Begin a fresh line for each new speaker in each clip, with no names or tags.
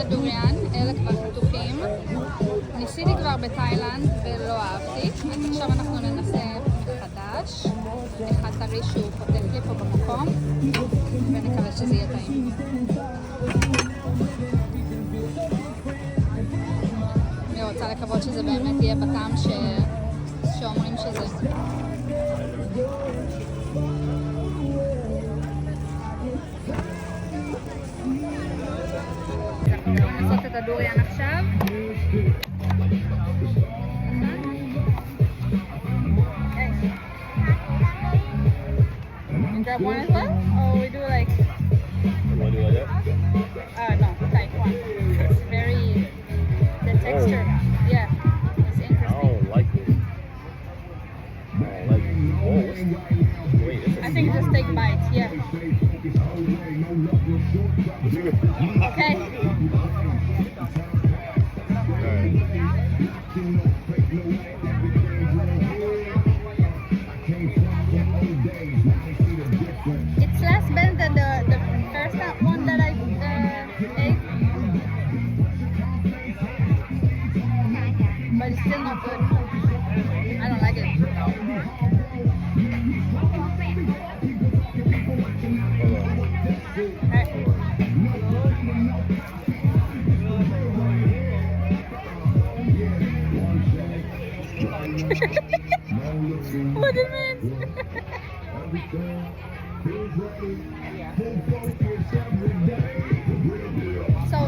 הדוריאן, אלה כבר חתוכים. ניסיתי כבר בתאילנד ולא אהבתי, אז עכשיו אנחנו ננסה חדש. אחד טרי שהוא פותח לי פה במקום, ונקווה שזה יהיה טעים. אני רוצה לקוות שזה באמת יהיה בטעם שאומרים שזה. נעשות את הדוריאן עכשיו. You grab one as well? Or we do like...
You want to do like that?
No, type one. It's very... The texture. Yeah. It's
I
interesting.
don't like this. I don't like it. Oh, wait, this
I
is...
think just take bites, yeah. Okay. It's less bad than the first one that I ate, but it's still not good. I don't like it. What it means? So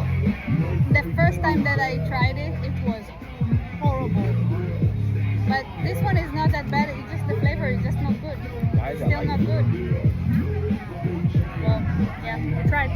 the first time that I tried it, it was horrible. But this one is not that bad. It's just the flavor is just not good.
Why is
It's
that
still
like
not
this?
good. Well, yeah, we tried.